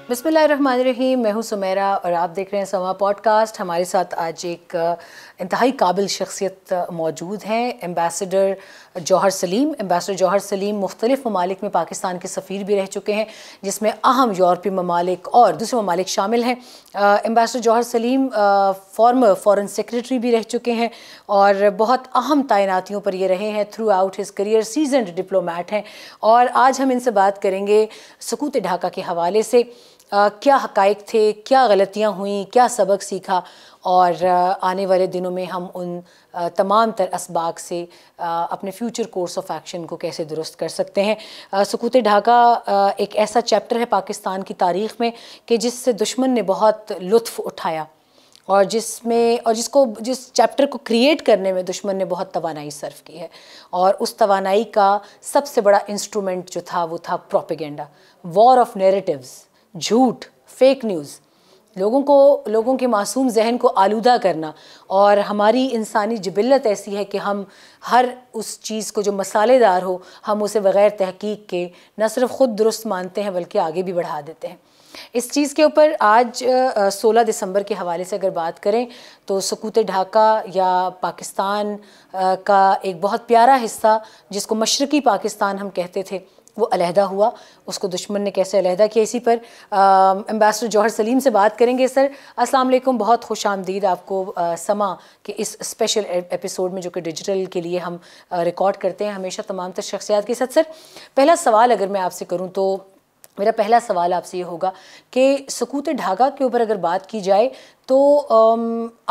बिस्मिल्लाहिर्रहमानिर्रहीम। मैं हूं सुमेरा और आप देख रहे हैं समा पॉडकास्ट। हमारे साथ आज एक इंतहाई काबिल शख्सियत मौजूद हैं, एम्बेसडर जौहर सलीम। एम्बेसडर जौहर सलीम मुख्तलिफ़ ममालिक में पाकिस्तान के सफ़ीर भी रह चुके हैं, जिसमें अहम यूरोपीय ममालिक और दूसरे ममालिक शामिल हैं। एम्बेसडर जौहर सलीम फॉर्मर फ़ॉरेन सेक्रेटरी भी रह चुके हैं और बहुत अहम तैनातियों पर ये रहे हैं through out his career. Seasoned diplomat हैं और आज हम इनसे बात करेंगे सकूत ढाका के हवाले से। क्या हक़ाइक़ थे, क्या गलतियाँ हुई, क्या सबक सीखा और आने वाले दिनों में हम उन तमाम तर असबाक से अपने फ्यूचर कोर्स ऑफ एक्शन को कैसे दुरुस्त कर सकते हैं। सकूत ढाका एक ऐसा चैप्टर है पाकिस्तान की तारीख़ में कि जिससे दुश्मन ने बहुत लुत्फ़ उठाया और जिस चैप्टर को क्रिएट करने में दुश्मन ने बहुत तवानाई सर्व की है। और उस तवानाई का सबसे बड़ा इंस्ट्रूमेंट जो था वो था प्रोपेगेंडा, वॉर ऑफ नैरेटिव्स, झूठ, फेक न्यूज़, लोगों के मासूम जहन को आलूदा करना। और हमारी इंसानी जिबिल्लत ऐसी है कि हम हर उस चीज़ को जो मसालेदार हो हम उसे बग़ैर तहकीक के न सिर्फ ख़ुद दुरुस्त मानते हैं बल्कि आगे भी बढ़ा देते हैं। इस चीज़ के ऊपर आज 16 दिसंबर के हवाले से अगर बात करें तो सकूत ढाका या पाकिस्तान का एक बहुत प्यारा हिस्सा जिसको मशरक़ी पाकिस्तान हम कहते थे वो अलहदा हुआ। उसको दुश्मन ने कैसे अलहदा किया, इसी पर एम्बेसडर जौहर सलीम से बात करेंगे। सर अस्सलाम वालेकुम, बहुत खुश आमदीद आपको समा के इस स्पेशल एपिसोड में जो कि डिजिटल के लिए हम रिकॉर्ड करते हैं हमेशा तमाम तर शख्सियात के साथ। सर पहला सवाल अगर मैं आपसे करूँ तो मेरा पहला सवाल आपसे ये होगा कि सकूत ढाका के ऊपर अगर बात की जाए तो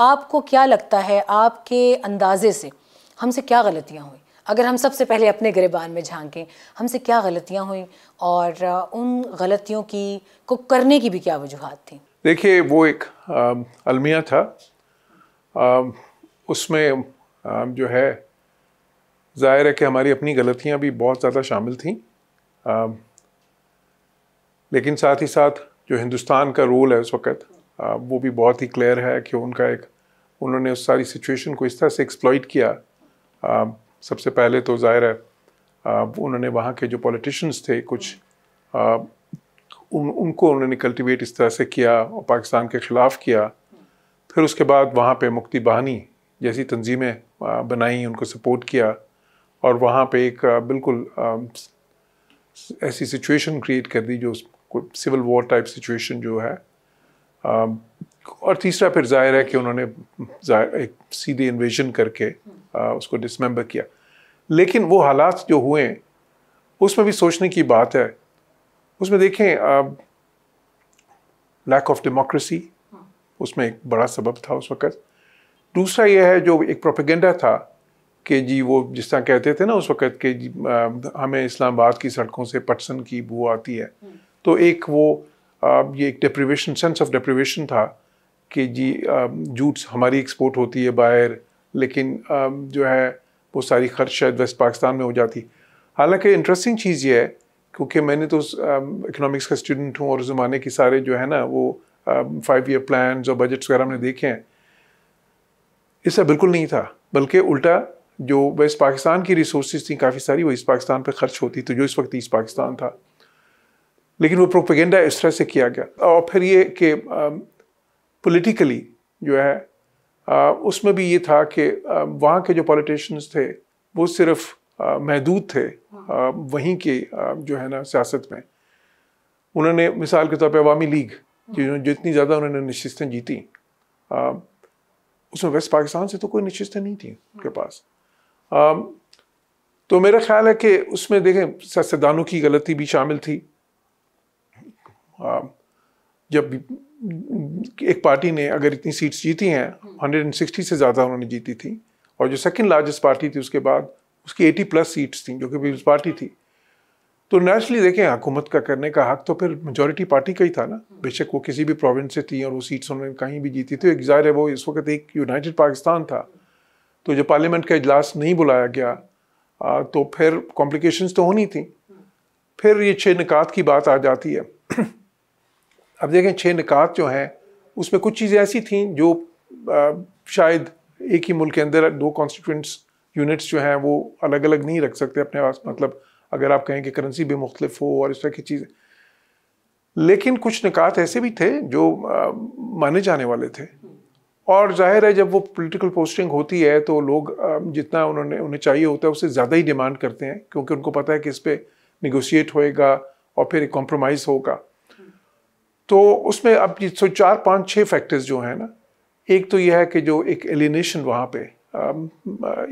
आपको क्या लगता है, आपके अंदाज़े से हमसे क्या गलतियाँ हुई? अगर हम सबसे पहले अपने गिरबान में झांकें, हमसे क्या गलतियाँ हुई और उन गलतियों को करने की भी क्या वजूहात थी? देखिए, वो एक अलमिया था, उसमें जो है ज़ाहिर है कि हमारी अपनी गलतियाँ भी बहुत ज़्यादा शामिल थीं, लेकिन साथ ही साथ जो हिंदुस्तान का रोल है उस वक़्त वो भी बहुत ही क्लियर है कि उन्होंने उस सारी सिचुएशन को इस तरह से एक्सप्लॉइट किया। सबसे पहले तो ज़ाहिर है उन्होंने वहाँ के जो पॉलिटिशियंस थे कुछ उनको उन्होंने कल्टिवेट इस तरह से किया और पाकिस्तान के ख़िलाफ़ किया। फिर उसके बाद वहाँ पे मुक्ति बाहिनी जैसी तंजीमें बनाई, उनको सपोर्ट किया और वहाँ पे एक बिल्कुल ऐसी सिचुएशन क्रिएट कर दी जो सिविल वॉर टाइप सिचुएशन जो है। और तीसरा फिर ज़ाहिर है कि उन्होंने एक सीधे इन्वेजन करके उसको डिसमेंबर किया। लेकिन वो हालात जो हुए उसमें भी सोचने की बात है। उसमें देखें लैक ऑफ डेमोक्रेसी उसमें एक बड़ा सबब था उस वक़्त। दूसरा यह है जो एक प्रोपेगेंडा था कि जी वो जिस तरह कहते थे ना उस वक़्त के हमें इस्लामाबाद की सड़कों से पटसन की बू आती है। तो एक वो ये एक डेप्रिवेशन, सेंस ऑफ डेप्रिवेशन था कि जी जूट्स हमारी एक्सपोर्ट होती है बाहर, लेकिन जो है वो सारी खर्च शायद वेस्ट पाकिस्तान में हो जाती। हालांकि इंटरेस्टिंग चीज़ ये है क्योंकि मैंने तो इकोनॉमिक्स का स्टूडेंट हूँ और उस ज़माने की सारे जो है ना वो 5 ईयर प्लान्स और बजट्स वगैरह हमने देखे हैं। इससे बिल्कुल नहीं था, बल्कि उल्टा जो वेस्ट पाकिस्तान की रिसोर्सेज थी काफ़ी सारी वो ईस्ट पाकिस्तान पे खर्च होती थी, जो इस वक्त ईस्ट पाकिस्तान था। लेकिन वो प्रोपेगेंडा इस तरह से किया गया। और फिर ये कि पॉलिटिकली जो है उसमें भी ये था कि वहाँ के जो पॉलिटिशियंस थे वो सिर्फ महदूद थे वहीं के जो है ना सियासत में। उन्होंने मिसाल के तौर पे अवामी लीग जितनी ज़्यादा उन्होंने नशिस्तें जीती उसमें वेस्ट पाकिस्तान से तो कोई नशिस्तें नहीं थी उनके पास। तो मेरा ख्याल है कि उसमें देखें सियासतदानों की गलती भी शामिल थी। जब एक पार्टी ने अगर इतनी सीट्स जीती हैं 160 से ज़्यादा उन्होंने जीती थी और जो सेकंड लार्जेस्ट पार्टी थी उसके बाद उसकी 80+ सीट्स थी जो कि पीपल्स पार्टी थी, तो नेचुरली देखें हुकूमत का करने का हक तो फिर मेजॉरिटी पार्टी का ही था ना। बेशक वो किसी भी प्रोविंस से थी और वो सीट्स उन्होंने कहीं भी जीती थी। एक ज़ाहिर है वो इस वक्त एक यूनाइटेड पाकिस्तान था, तो जब पार्लियामेंट का इजलास नहीं बुलाया गया तो फिर कॉम्प्लिकेशंस तो होनी थी। फिर ये 6 निकात की बात आ जाती है। अब देखें 6 निकात जो हैं उसमें कुछ चीज़ें ऐसी थीं जो शायद एक ही मुल्क के अंदर 2 कॉन्स्टिट्यूंट्स यूनिट्स जो हैं वो अलग अलग नहीं रख सकते अपने पास। मतलब अगर आप कहें कि करेंसी भी मुख्तलिफ हो और इस तरह की चीज़ें, लेकिन कुछ निकात ऐसे भी थे जो माने जाने वाले थे। और जाहिर है जब वो पॉलिटिकल पोस्टिंग होती है तो लोग जितना उन्हें चाहिए होता है उससे ज़्यादा ही डिमांड करते हैं, क्योंकि उनको पता है कि इस पर निगोशिएट होएगा और फिर एक कॉम्प्रोमाइज़ होगा। तो उसमें अब 4, 5, 6 फैक्टर्स जो हैं ना, एक तो यह है कि जो एक एलिनेशन वहाँ पे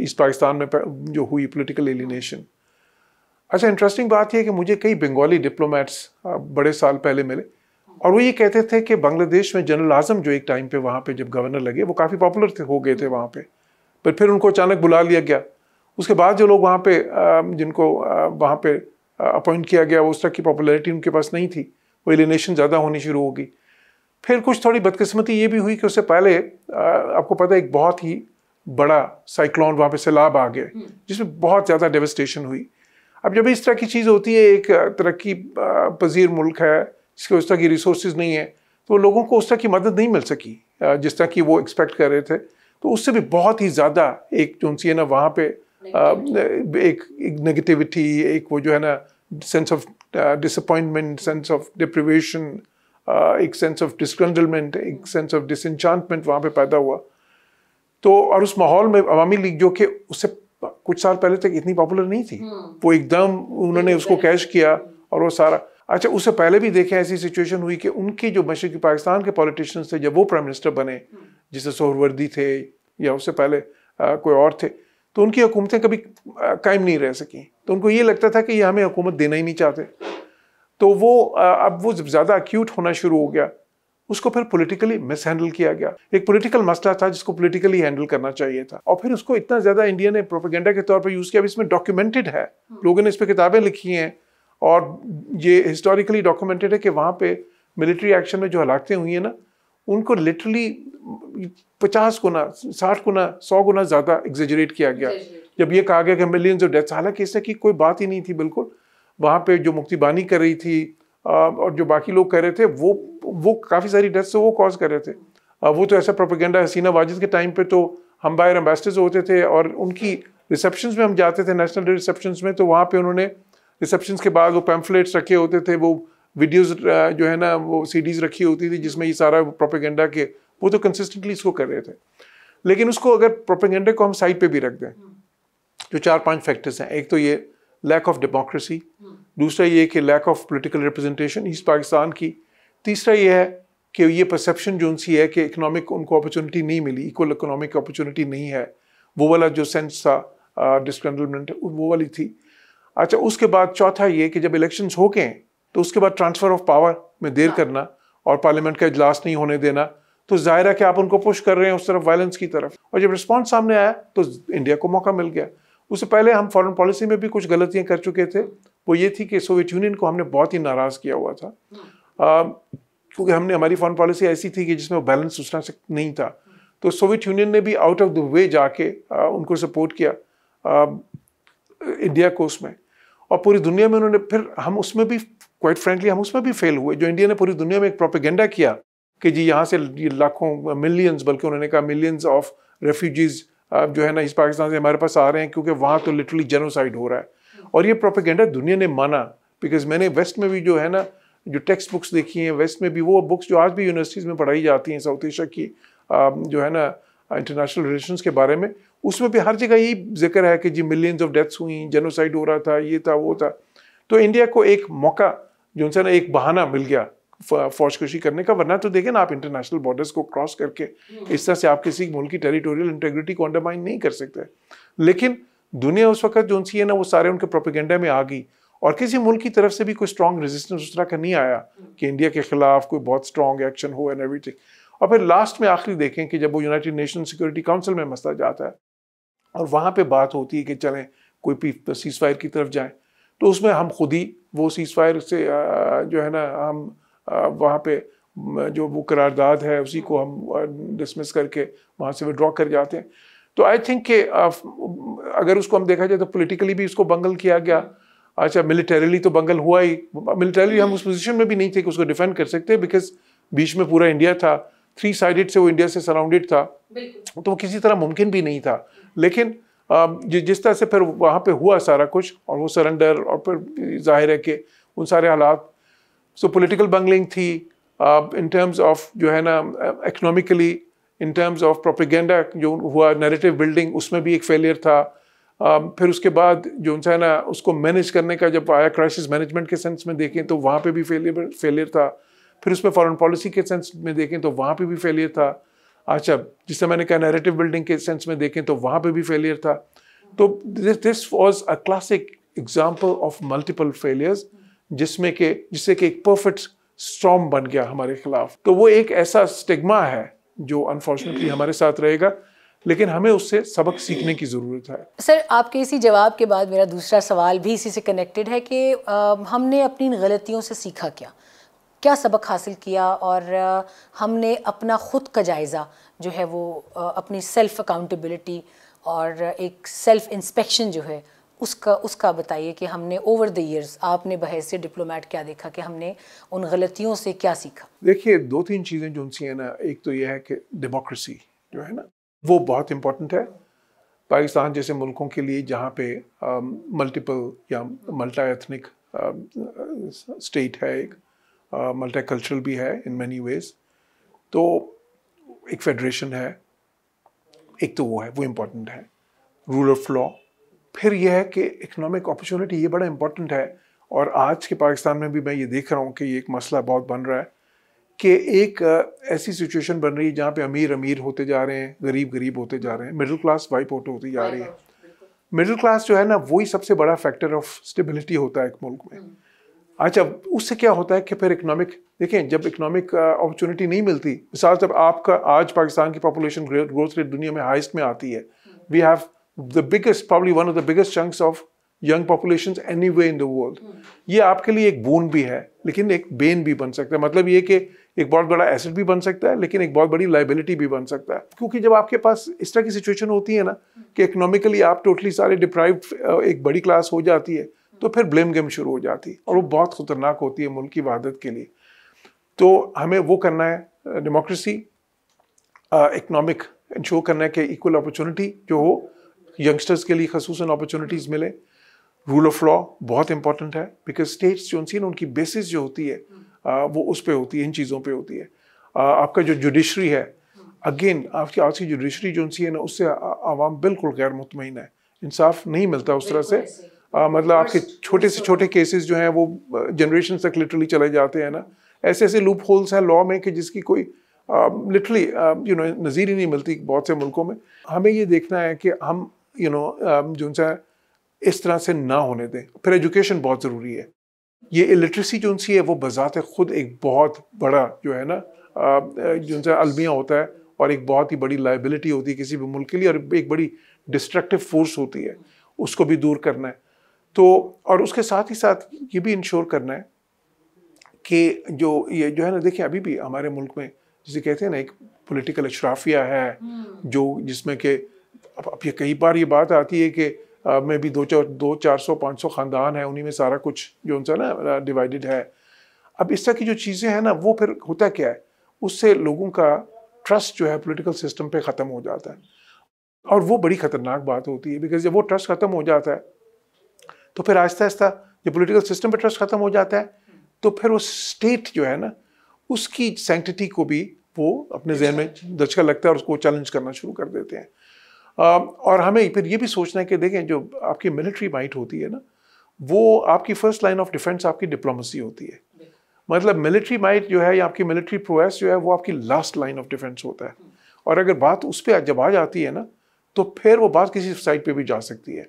ईस्ट पाकिस्तान में जो हुई पॉलिटिकल एलिनेशन। अच्छा, इंटरेस्टिंग बात यह है कि मुझे कई बंगाली डिप्लोमेट्स बड़े साल पहले मिले और वो ये कहते थे कि बांग्लादेश में जनरल आजम जो एक टाइम पे वहाँ पे जब गवर्नर लगे वो काफ़ी पॉपुलर हो गए थे वहाँ पे, पर फिर उनको अचानक बुला लिया गया। उसके बाद जो लोग वहाँ पे जिनको वहाँ पे अपॉइंट किया गया उस तरह की पॉपुलैरिटी उनके पास नहीं थी, वो एलिनेशन ज़्यादा होनी शुरू होगी। फिर कुछ थोड़ी बदकिस्मती ये भी हुई कि उससे पहले आपको पता है एक बहुत ही बड़ा साइक्लोन वहाँ पे सैलाब आ गया जिसमें बहुत ज़्यादा डेवस्टेशन हुई। अब जब इस तरह की चीज़ होती है, एक तरक्की पजीर मुल्क है जिसके उस तरह की रिसोर्सेज नहीं है, तो लोगों को उस तरह की मदद नहीं मिल सकी जिस तरह की वो एक्सपेक्ट कर रहे थे। तो उससे भी बहुत ही ज़्यादा एक जो सी है ना वहाँ पे एक नेगेटिविटी, एक वो जो है ना sense of disappointment, sense of deprivation, एक सेंस ऑफ डिस्ग्रंडलमेंट, एक सेंस ऑफ डिसएंचांटमेंट वहाँ पे पैदा हुआ। तो और उस माहौल में अवामी लीग जो कि उससे कुछ साल पहले तक इतनी पॉपुलर नहीं थी, वो एकदम उन्होंने उसको कैश किया और वो सारा। अच्छा, उससे पहले भी देखें ऐसी सिचुएशन हुई कि उनके जो मशरक़ी पाकिस्तान के पॉलिटिशियंस थे जब वो प्राइम मिनिस्टर बने, जैसे सोहरवर्दी थे या उससे पहले कोई और थे, तो उनकी हुकूमतें कभी कायम नहीं रह सकी। तो उनको ये लगता था कि ये हमें हुकूमत देना ही नहीं चाहते। तो वो अब वो जब ज़्यादा एक्यूट होना शुरू हो गया, उसको फिर पॉलिटिकली मिस हैंडल किया गया। एक पॉलिटिकल मसला था जिसको पॉलिटिकली हैंडल करना चाहिए था, और फिर उसको इतना ज़्यादा इंडिया ने प्रोपेगेंडा के तौर पर यूज़ किया। इसमें डॉक्यूमेंटेड है, लोगों ने इस पर किताबें लिखी हैं और ये हिस्टोरिकली डॉक्यूमेंटेड है कि वहाँ पे मिलिट्री एक्शन में जो हलाकतें हुई हैं ना, उनको लिटरली 50 गुना, 60 गुना, 100 गुना ज़्यादा एग्जेजरेट किया गया। जब ये कहा गया कि मिलियंस ऑफ डेथ्स, हालांकि इससे की कोई बात ही नहीं थी बिल्कुल। वहाँ पे जो मुक्तिबानी कर रही थी और जो बाकी लोग कर रहे थे वो काफ़ी सारी डेथ्स से वो कॉज कर रहे थे। वो तो ऐसा प्रोपेगेंडा, हसीना वाजिद के टाइम पे तो हम बाहर एम्बेसडर्स होते थे और उनकी रिसेप्शंस में हम जाते थे, नेशनल डे रिसेप्शंस में, तो वहाँ पे उन्होंने रिसेप्शंस के बाद वो पैम्फलेट्स रखे होते थे, वो वीडियोस जो है ना वो सीडीज रखी होती थी जिसमें ये सारा प्रोपेगेंडा के, वो तो कंसिस्टेंटली इसको कर रहे थे। लेकिन उसको अगर प्रोपेगेंडा को हम साइड पे भी रख दें, जो 4-5 फैक्टर्स हैं, एक तो ये लैक ऑफ डेमोक्रेसी, दूसरा ये कि lack of political representation east Pakistan की, तीसरा ये है कि ये परसेप्शन जो उनसी है कि इकोनॉमिक उनको अपॉर्चुनिटी नहीं मिली, इक्वल इकोनॉमिक अपॉर्चुनिटी नहीं है, वो वाला जो सेंस था डिस्ग्रंडलमेंट वो वाली थी। अच्छा, उसके बाद चौथा ये कि जब इलेक्शंस हो गए तो उसके बाद ट्रांसफ़र ऑफ पावर में देर करना और पार्लियामेंट का इजलास नहीं होने देना, तो जाहिर है कि आप उनको पुश कर रहे हैं उस तरफ, वायलेंस की तरफ। और जब रिस्पॉन्स सामने आया तो इंडिया को मौका मिल गया। उससे पहले हम फॉरेन पॉलिसी में भी कुछ गलतियां कर चुके थे। वो ये थी कि सोवियत यूनियन को हमने बहुत ही नाराज़ किया हुआ था, क्योंकि हमने हमारी फॉरेन पॉलिसी ऐसी थी कि जिसमें बैलेंस उस तरह से नहीं था। तो सोवियत यूनियन ने भी आउट ऑफ द वे जाके उनको सपोर्ट किया इंडिया को उसमें, और पूरी दुनिया में उन्होंने, फिर हम उसमें भी क्वाइट फ्रेंकली हम उसमें भी फेल हुए। जो इंडिया ने पूरी दुनिया में एक प्रोपेगेंडा किया कि जी यहाँ से लाखों, मिलियंस, बल्कि उन्होंने कहा मिलियंस ऑफ रेफ्यूजीज जो है ना ईस्ट पाकिस्तान से हमारे पास आ रहे हैं, क्योंकि वहाँ तो लिटरली जेनोसाइड हो रहा है। और ये प्रोपेगेंडा दुनिया ने माना, बिकॉज मैंने वेस्ट में भी जो है ना जो टेक्स्ट बुक्स देखी हैं, वेस्ट में भी वो बुक्स जो आज भी यूनिवर्सिटीज़ में पढ़ाई जाती हैं साउथ एशिया की जो है ना इंटरनेशनल रिलेशंस के बारे में, उसमें भी हर जगह यही जिक्र है कि जी मिलियंस ऑफ डेथ्स हुई, जेनोसाइड हो रहा था, ये था वो था। तो इंडिया को एक मौका जो उनसे ना एक बहाना मिल गया फौजकशी करने का, वरना तो देखें ना आप इंटरनेशनल बॉर्डर्स को क्रॉस करके इस तरह से आप किसी मुल्क की टेरिटोरियल इंटेग्रिटी को अंडरमाइन नहीं कर सकते। लेकिन दुनिया उस वक्त जो उनसी है ना वो सारे उनके प्रोपेगेंडा में आ गई, और किसी मुल्क की तरफ से भी कोई स्ट्रॉन्ग रेजिस्टेंस उस तरह का नहीं आया कि इंडिया के खिलाफ कोई बहुत स्ट्रॉन्ग एक्शन हो एंड एवरीथिंग। और फिर लास्ट में आखिरी देखें कि जब वो यूनाइटेड नेशन सिक्योरिटी काउंसिल में मसला जाता है और वहाँ पे बात होती है कि चलें कोई सीज फायर की तरफ जाएं, तो उसमें हम खुद ही वो सीज फायर से जो है ना हम वहाँ पे जो वो करारदाद है उसी को हम डिसमिस करके वहाँ से विड्रॉ कर जाते हैं। तो आई थिंक कि अगर उसको हम देखा जाए तो पॉलिटिकली भी उसको बंगल किया गया। अच्छा, मिलिटरीली तो बंगल हुआ ही, मिलिटरीली हम उस पोजीशन में भी नहीं थे कि उसको डिफेंड कर सकते, बिकॉज बीच में पूरा इंडिया था, 3 साइडेड से वो इंडिया से सराउंडेड था, तो वो किसी तरह मुमकिन भी नहीं था। लेकिन जिस तरह से फिर वहाँ पे हुआ सारा कुछ और वो सरेंडर, और फिर जाहिर है कि उन सारे हालात, सो पॉलिटिकल बंगलिंग थी, इन टर्म्स ऑफ जो है ना economically, in terms of propaganda जो हुआ, नैरेटिव बिल्डिंग, उसमें भी एक फेलियर था। फिर उसके बाद जो है ना उसको मैनेज करने का जब आया, क्राइसिस मैनेजमेंट के सेंस में देखें तो वहाँ पे भी फेलियर था। फिर उसमें फॉरेन पॉलिसी के सेंस में देखें तो वहाँ पे भी फेलियर था। अच्छा, जिससे मैंने कहा नैरेटिव बिल्डिंग के सेंस में देखें तो वहाँ पे भी फेलियर था। तो this was a classic example of multiple failures, जिससे कि एक परफेक्ट स्टॉर्म बन गया हमारे खिलाफ। तो वो एक ऐसा स्टिग्मा है जो अनफॉर्चुनेटली हमारे साथ रहेगा, लेकिन हमें उससे सबक सीखने की ज़रूरत है। सर, आपके इसी जवाब के बाद मेरा दूसरा सवाल भी इसी से कनेक्टेड है कि हमने अपनी गलतियों से सीखा क्या सबक हासिल किया, और हमने अपना ख़ुद का जायज़ा जो है वो अपनी सेल्फ़ अकाउंटेबिलिटी और एक सेल्फ़ इंस्पेक्शन जो है उसका बताइए कि हमने ओवर द ईयर्स, आपने बहैसियत डिप्लोमेट क्या देखा कि हमने उन गलतियों से क्या सीखा? देखिए, 2-3 चीज़ें जो सी है ना, एक तो यह है कि डेमोक्रेसी जो है ना वो बहुत इम्पोर्टेंट है पाकिस्तान जैसे मुल्कों के लिए, जहाँ पे मल्टीपल या मल्टी एथनिक स्टेट है, एक मल्टी कल्चरल भी है इन मैनी वेज। तो एक फेडरेशन है, एक तो वो है, वो इम्पोर्टेंट है, रूल ऑफ लॉ। फिर यह है कि इकोनॉमिक अपॉर्चुनिटी, ये बड़ा इम्पोर्टेंट है। और आज के पाकिस्तान में भी मैं ये देख रहा हूँ कि ये एक मसला बहुत बन रहा है कि एक ऐसी सिचुएशन बन रही है जहाँ पे अमीर अमीर होते जा रहे हैं, गरीब गरीब होते जा रहे हैं, मिडिल क्लास वाइप आउट होती जा रही है। मिडिल क्लास जो है ना वही सबसे बड़ा फैक्टर ऑफ स्टेबिलिटी होता है एक मुल्क में। अच्छा, उससे क्या होता है कि फिर इकोनॉमिक, देखें, जब इकोनॉमिक अपॉर्चुनिटी नहीं मिलती, मिसाल जब आपका आज पाकिस्तान की पॉपुलेशन ग्रोथ रेट दुनिया में हाईएस्ट में आती है, we have the biggest, probably one of the biggest chunks of young populations anyway in the world. ये आपके लिए एक बोन भी है, लेकिन एक बेन भी बन सकता है। मतलब ये कि एक बहुत बड़ा एसेट भी बन सकता है, लेकिन एक बहुत बड़ी लाइबिलिटी भी बन सकता है। क्योंकि जब आपके पास इस तरह की सिचुएशन होती है ना कि इकोनॉमिकली आप टोटली सारे डिप्राइव्ड एक बड़ी क्लास हो जाती है, तो फिर ब्लेम गेम शुरू हो जाती है, और वो बहुत खतरनाक होती है मुल्क की वहादत के लिए। तो हमें वो करना है, डेमोक्रेसी, इकोनॉमिक इंश्योर करना है कि इक्वल अपॉर्चुनिटी जो हो, यंगस्टर्स के लिए खसूसन अपॉर्चुनिटीज़ मिले। रूल ऑफ लॉ बहुत इंपॉर्टेंट है, बिकॉज स्टेट्स जो होती है उनकी बेसिस जो होती है वो उस पे होती है, इन चीज़ों पे होती है। आपका जो जुडिशरी है, अगेन आपकी आज की जुडिशरी जो है ना, उससे आवाम बिल्कुल गैर मुतमईन है, इंसाफ नहीं मिलता उस तरह से। मतलब आपके छोटे से छोटे केसेस जो हैं वो जनरेशन तक लिटरली चले जाते हैं ना। ऐसे ऐसे लूप होल्स हैं लॉ में कि जिसकी कोई लिटरली नज़ीर ही नहीं मिलती बहुत से मुल्कों में। हमें ये देखना है कि हम जो सा इस तरह से ना होने दें। फिर एजुकेशन बहुत ज़रूरी है। ये इलिटरेसी जो सी है वो बज़ात खुद एक बहुत बड़ा जो है ना जो सा अलमिया होता है, और एक बहुत ही बड़ी लाइबिलिटी होती है किसी भी मुल्क के लिए, और एक बड़ी डिस्ट्रक्टिव फोर्स होती है, उसको भी दूर करना है। तो और उसके साथ ही साथ ये भी इंश्योर करना है कि ये जो है ना, देखिए अभी भी हमारे मुल्क में जिसे कहते हैं ना एक पॉलिटिकल अशराफिया है, जो जिसमें कि अब ये कई बार ये बात आती है कि में भी 400-500 ख़ानदान है, उन्हीं में सारा कुछ जो उनसे ना डिवाइडेड है। अब इस तरह की जो चीज़ें हैं ना, वो फिर होता क्या है, उससे लोगों का ट्रस्ट जो है पॉलिटिकल सिस्टम पे ख़त्म हो जाता है, और वो बड़ी ख़तरनाक बात होती है। बिकॉज जब वो ट्रस्ट ख़त्म हो जाता है तो फिर आहिस्ता आहिस्ता जब पॉलिटिकल सिस्टम पे ट्रस्ट ख़त्म हो जाता है, तो फिर वो स्टेट जो है ना उसकी सैंक्टिटी को भी वो अपने जहन में दचका लगता है, और उसको चैलेंज करना शुरू कर देते हैं। और हमें फिर ये भी सोचना है कि देखें, जो आपकी मिलिट्री माइट होती है ना, वो आपकी फर्स्ट लाइन ऑफ डिफेंस आपकी डिप्लोमेसी होती है। मतलब मिलिट्री माइट जो है या आपकी मिलिट्री प्रोएस जो है वो आपकी लास्ट लाइन ऑफ डिफेंस होता है। और अगर बात उस पर जब आ जाती है ना, तो फिर वो बात किसी साइड पे भी जा सकती है।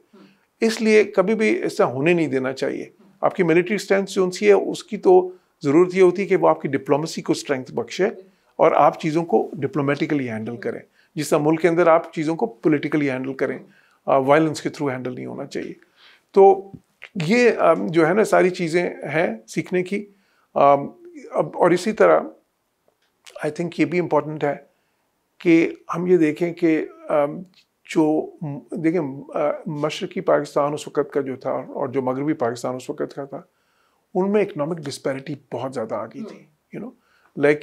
इसलिए कभी भी ऐसा होने नहीं देना चाहिए। आपकी मिलिट्री स्ट्रेंथ जो सी है उसकी तो ज़रूरत ये होती है कि वो आपकी डिप्लोमेसी को स्ट्रेंथ बख्शे, और आप चीज़ों को डिप्लोमेटिकली हैंडल करें, जिस तरह मुल्क के अंदर आप चीज़ों को पॉलिटिकली हैंडल करें, वायलेंस के थ्रू हैंडल नहीं होना चाहिए। तो ये जो है ना सारी चीज़ें हैं सीखने की। और इसी तरह आई थिंक ये भी इम्पोर्टेंट है कि हम ये देखें कि जो देखें मशरक़ी पाकिस्तान उस वक़्त का जो था और जो मगरबी पाकिस्तान उस वक़्त का था, उनमें इकनॉमिक डिस्पैरिटी बहुत ज़्यादा आ गई थी। लाइक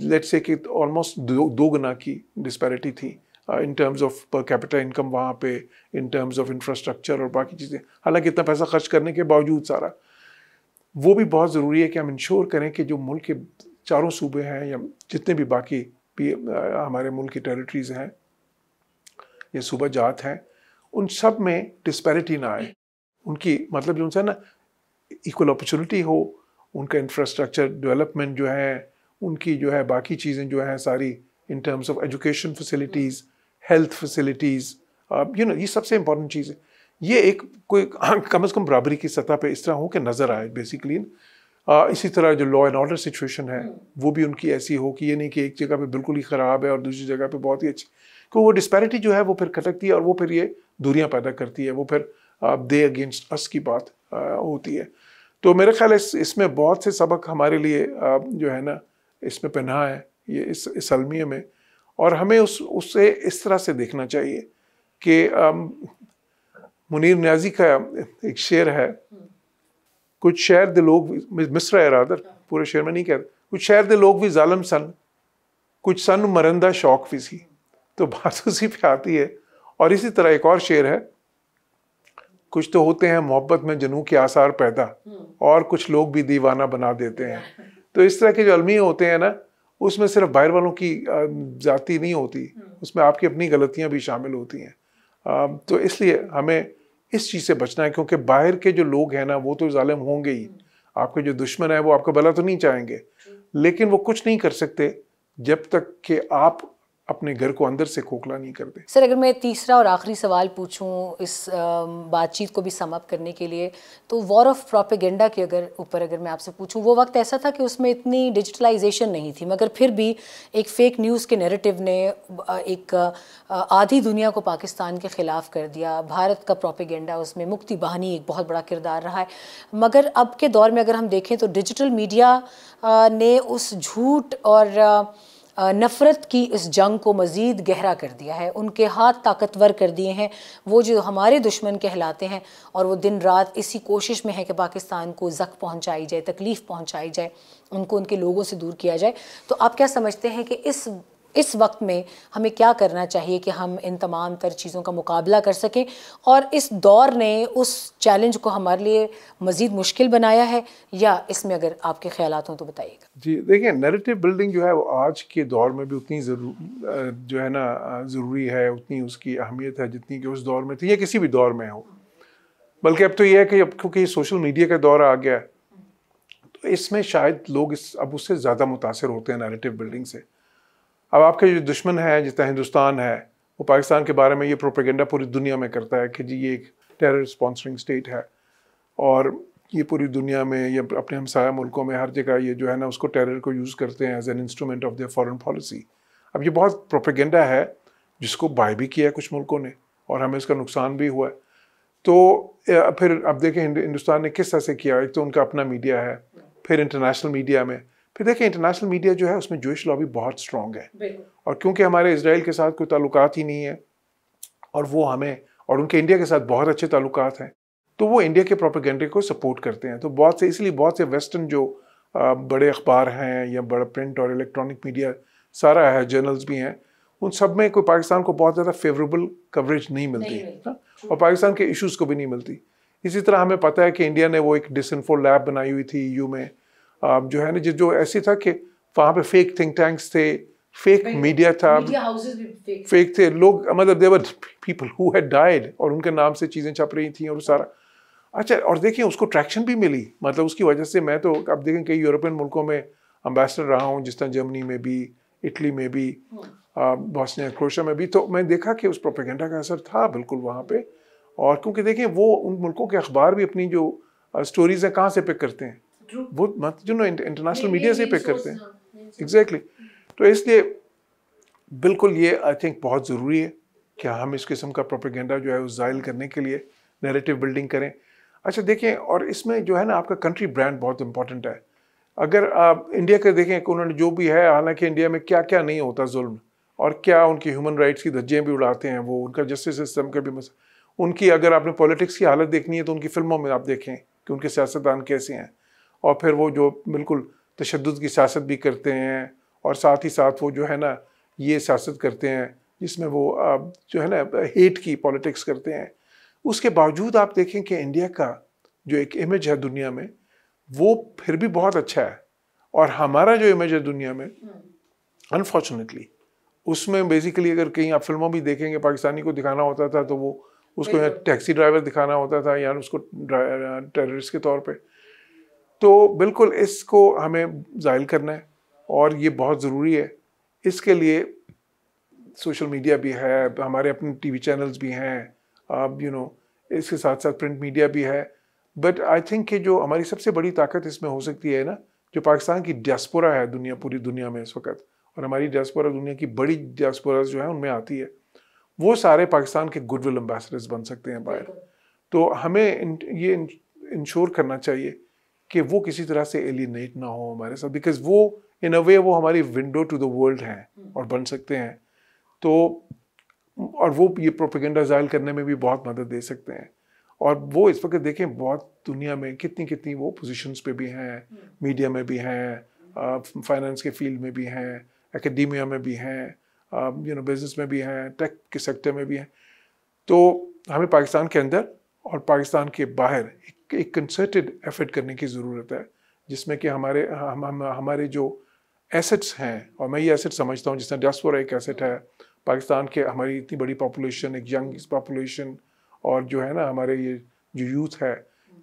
लेट्स से कि ऑलमोस्ट दो गुना की डिस्पैरिटी थी in terms of per capita income वहाँ पे, इन टर्म्स ऑफ इंफ्रास्ट्रक्चर और बाकी चीज़ें। हालांकि इतना पैसा खर्च करने के बावजूद सारा वो भी बहुत ज़रूरी है कि हम इंश्योर करें कि जो मुल्क के चारों सूबे हैं या जितने भी बाकी भी हमारे मुल्क की टेरिटरीज़ हैं या सूबा जात हैं, उन सब में डिस्पैरिटी ना आए। उनकी मतलब जो उनसे ना इक्वल अपॉर्चुनिटी हो, उनका इंफ्रास्ट्रक्चर डेवलपमेंट जो है, उनकी जो है बाकी चीज़ें जो हैं सारी in terms of education facilities, health facilities, ये सबसे इंपॉर्टेंट चीज़ है। ये एक कोई कम से कम बराबरी की सतह पे इस तरह हो कि नज़र आए बेसिकली। इसी तरह जो लॉ एंड ऑर्डर सिचुएशन है वो भी उनकी ऐसी हो कि ये नहीं कि एक जगह पे बिल्कुल ही ख़राब है और दूसरी जगह पे बहुत ही अच्छी, क्योंकि वो डिस्पैरिटी जो है वो फिर खटकती है और वो फिर ये दूरियां पैदा करती है, वो फिर दे अगेंस्ट अस की बात होती है। तो मेरे ख्याल इसमें बहुत से सबक हमारे लिए जो है ना इसमें पनाह है ये इस अलमिया में, और हमें उससे इस तरह से देखना चाहिए कि मुनीर न्याजी का एक शेर है, कुछ शहर दे लोग, मिसरा है रादर, पूरे शेर में नहीं कहते, कुछ शहर दे लोग भी जालिम सन, कुछ सन मरंदा शौक भी सी। तो बात उसी पे आती है। और इसी तरह एक और शेर है, कुछ तो होते हैं मोहब्बत में जनू के आसार पैदा, और कुछ लोग भी दीवाना बना देते हैं। तो इस तरह के जो अलमिया होते हैं ना, उसमें सिर्फ बाहर वालों की जाती नहीं होती, उसमें आपकी अपनी गलतियां भी शामिल होती हैं। तो इसलिए हमें इस चीज़ से बचना है, क्योंकि बाहर के जो लोग हैं ना वो तो जालिम होंगे ही, आपके जो दुश्मन है वो आपका भला तो नहीं चाहेंगे, लेकिन वो कुछ नहीं कर सकते जब तक कि आप अपने घर को अंदर से खोखला नहीं कर दे। सर, अगर मैं तीसरा और आखिरी सवाल पूछूं इस बातचीत को भी सम अप करने के लिए, तो वॉर ऑफ प्रोपेगेंडा के अगर मैं आपसे पूछूं, वो वक्त ऐसा था कि उसमें इतनी डिजिटलाइजेशन नहीं थी, मगर फिर भी एक फ़ेक न्यूज़ के नैरेटिव ने एक आधी दुनिया को पाकिस्तान के ख़िलाफ़ कर दिया। भारत का प्रोपेगेंडा उसमें मुक्ति बहानी एक बहुत बड़ा किरदार रहा है। मगर अब के दौर में अगर हम देखें तो डिजिटल मीडिया ने उस झूठ और नफ़रत की इस जंग को मज़ीद गहरा कर दिया है, उनके हाथ ताकतवर कर दिए हैं वो जो हमारे दुश्मन कहलाते हैं, और वो दिन रात इसी कोशिश में है कि पाकिस्तान को ज़ख्म पहुंचाई जाए, तकलीफ़ पहुंचाई जाए, उनको उनके लोगों से दूर किया जाए। तो आप क्या समझते हैं कि इस वक्त में हमें क्या करना चाहिए कि हम इन तमाम तर चीज़ों का मुकाबला कर सकें, और इस दौर ने उस चैलेंज को हमारे लिए मज़ीद मुश्किल बनाया है, या इसमें अगर आपके ख़यालात हों तो बताइएगा। जी देखिए, नैरेटिव बिल्डिंग जो है वो आज के दौर में भी उतनी जो है ना ज़रूरी है, उतनी उसकी अहमियत है जितनी कि उस दौर में थी या किसी भी दौर में हो। बल्कि अब तो ये है कि अब क्योंकि सोशल मीडिया का दौर आ गया है, तो इसमें शायद लोग अब उससे ज़्यादा मुतासर होते हैं नैरेटिव बिल्डिंग से। अब आपके जो दुश्मन है, जितना हिंदुस्तान है, वो पाकिस्तान के बारे में ये प्रोपेगेंडा पूरी दुनिया में करता है कि जी ये एक टेरर स्पॉन्सरिंग स्टेट है, और ये पूरी दुनिया में या अपने हमसाया मुल्कों में हर जगह ये जो है ना उसको टेरर को यूज़ करते हैं as an instrument of their foreign policy. अब ये बहुत प्रोपेगेंडा है जिसको बाय भी किया है कुछ मुल्कों ने, और हमें इसका नुकसान भी हुआ है। तो फिर अब देखें हिंदुस्तान ने किस तरह से किया। एक तो उनका अपना मीडिया है, फिर इंटरनेशनल मीडिया में, फिर देखें इंटरनेशनल मीडिया जो है उसमें जूइश लॉबी बहुत स्ट्रॉन्ग है, और क्योंकि हमारे इजराइल के साथ कोई ताल्लुकात ही नहीं है, और वो हमें और उनके इंडिया के साथ बहुत अच्छे ताल्लुकात हैं, तो वो इंडिया के प्रोपेगेंडे को सपोर्ट करते हैं। तो इसलिए बहुत से वेस्टर्न जो बड़े अखबार हैं या बड़ा प्रिंट और इलेक्ट्रॉनिक मीडिया सारा है, जर्नल्स भी हैं, उन सब में कोई पाकिस्तान को बहुत ज़्यादा फेवरेबल कवरेज नहीं मिलती है, और पाकिस्तान के इश्यूज़ को भी नहीं मिलती। इसी तरह हमें पता है कि इंडिया ने वो एक डिसइंफो लैब बनाई हुई थी EU में, जो है ना जो ऐसी था कि वहाँ पे फेक थिंक टैंक्स थे, फेक मीडिया था, फेक थे लोग, मतलब देवर पीपल हु हैड डाइड और उनके नाम से चीज़ें छप रही थी और सारा। अच्छा, और देखिए उसको ट्रैक्शन भी मिली, मतलब उसकी वजह से मैं तो अब देखें कई यूरोपियन मुल्कों में अम्बेसडर रहा हूँ, जिस तरह जर्मनी में भी, इटली में भी, बॉस्निया क्रोएशिया में भी, तो मैं देखा कि उस प्रोपेगेंडा का असर था बिल्कुल वहाँ पे। और क्योंकि देखिए वो उन मुल्कों के अखबार भी अपनी जो स्टोरीज हैं कहाँ से पिक करते हैं, वो मतलब इंटरनेशनल मीडिया से पिक करते हैं। एग्जैक्टली। तो इसलिए बिल्कुल ये आई थिंक बहुत ज़रूरी है कि हम इस किस्म का प्रोपेगेंडा जो है उस ज़ाइल करने के लिए नैरेटिव बिल्डिंग करें। अच्छा देखें, और इसमें जो है ना आपका कंट्री ब्रांड बहुत इंपॉर्टेंट है। अगर आप इंडिया के देखें कि उन्होंने जो भी है, हालांकि इंडिया में क्या क्या नहीं होता जुल्म, और क्या उनकी ह्यूमन राइट्स की धज्जियाँ भी उड़ाते हैं वो, उनका जस्टिस सिस्टम का भी उनकी अगर आपने पॉलिटिक्स की हालत देखनी है तो उनकी फिल्मों में आप देखें कि उनके सियासतदान कैसे हैं, और फिर वो जो बिल्कुल तशद्दुद की सियासत भी करते हैं, और साथ ही साथ वो जो है ना ये सियासत करते हैं जिसमें वो जो है ना हेट की पॉलिटिक्स करते हैं। उसके बावजूद आप देखें कि इंडिया का जो एक इमेज है दुनिया में, वो फिर भी बहुत अच्छा है। और हमारा जो इमेज है दुनिया में, अनफॉर्चुनेटली, उसमें बेसिकली अगर कहीं आप फिल्मों भी देखेंगे, पाकिस्तानी को दिखाना होता था तो वो उसको या टैक्सी ड्राइवर दिखाना होता था या उसको टेररिस्ट के तौर पे। तो बिल्कुल इसको हमें ज़ाहिल करना है और ये बहुत ज़रूरी है। इसके लिए सोशल मीडिया भी है, हमारे अपने टीवी चैनल्स भी हैं, इसके साथ साथ प्रिंट मीडिया भी है। बट आई थिंक कि जो हमारी सबसे बड़ी ताकत इसमें हो सकती है ना, जो पाकिस्तान की डियास्पोरा है पूरी दुनिया में इस वक्त, और हमारी डियास्पोरा दुनिया की बड़ी डियास्पोरा जो है उनमें आती है, वो सारे पाकिस्तान के गुडविल एम्बेसडर्स बन सकते हैं बाहर। तो हमें ये इंश्योर करना चाहिए कि वो किसी तरह से एलिनेट ना हो हमारे साथ, बिकॉज वो इन अ वे वो हमारी विंडो टू द वर्ल्ड हैं और बन सकते हैं। तो और वो ये प्रोपेगेंडा ज़ाहिर करने में भी बहुत मदद दे सकते हैं। और वो इस वक्त देखें बहुत दुनिया में कितनी वो पोजीशंस पे भी हैं, मीडिया में भी हैं, फाइनेंस के फील्ड में भी हैं, एकेडेमिया में भी हैं, बिजनेस में भी हैं, टेक के सेक्टर में भी हैं। तो हमें पाकिस्तान के अंदर और पाकिस्तान के बाहर एक कंसर्टेड एफर्ट करने की ज़रूरत है, जिसमें कि हमारे जो एसेट्स हैं, और मैं ये एसेट समझता हूँ जिसमें डियास्पोरा एक एसेट है, पाकिस्तान के हमारी इतनी बड़ी पॉपुलेशन, एक यंग पॉपुलेशन, और जो है ना हमारे ये जो यूथ है,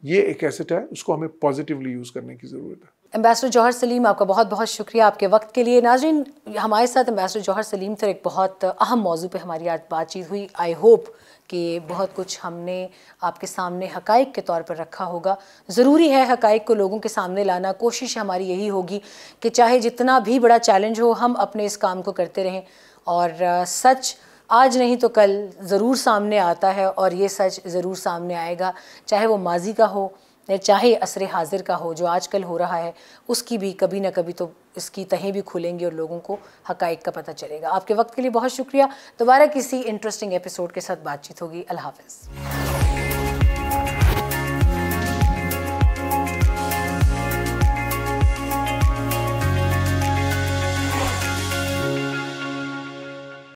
ये एक एसेट है, उसको हमें पॉजिटिवली यूज़ करने की ज़रूरत है। एम्बेसडर जौहर सलीम, आपका बहुत बहुत शुक्रिया आपके वक्त के लिए। नाज़रीन, हमारे साथ एम्बेसडर जौहर सलीम थे, एक बहुत अहम मौजू पे हमारी आज बातचीत हुई। आई होप कि बहुत कुछ हमने आपके सामने हक़ाइक़ के तौर पर रखा होगा। ज़रूरी है हक़ाइक़ को लोगों के सामने लाना। कोशिश हमारी यही होगी कि चाहे जितना भी बड़ा चैलेंज हो, हम अपने इस काम को करते रहें, और सच आज नहीं तो कल ज़रूर सामने आता है, और ये सच ज़रूर सामने आएगा, चाहे वो माजी का हो या चाहे असर हाजिर का हो। जो आजकल हो रहा है उसकी भी कभी ना कभी तो इसकी तहें भी खुलेंगी और लोगों को हक़ाइक़ का पता चलेगा। आपके वक्त के लिए बहुत शुक्रिया। दोबारा किसी इंटरेस्टिंग एपिसोड के साथ बातचीत होगी। अल्लाह हाफ़िज़।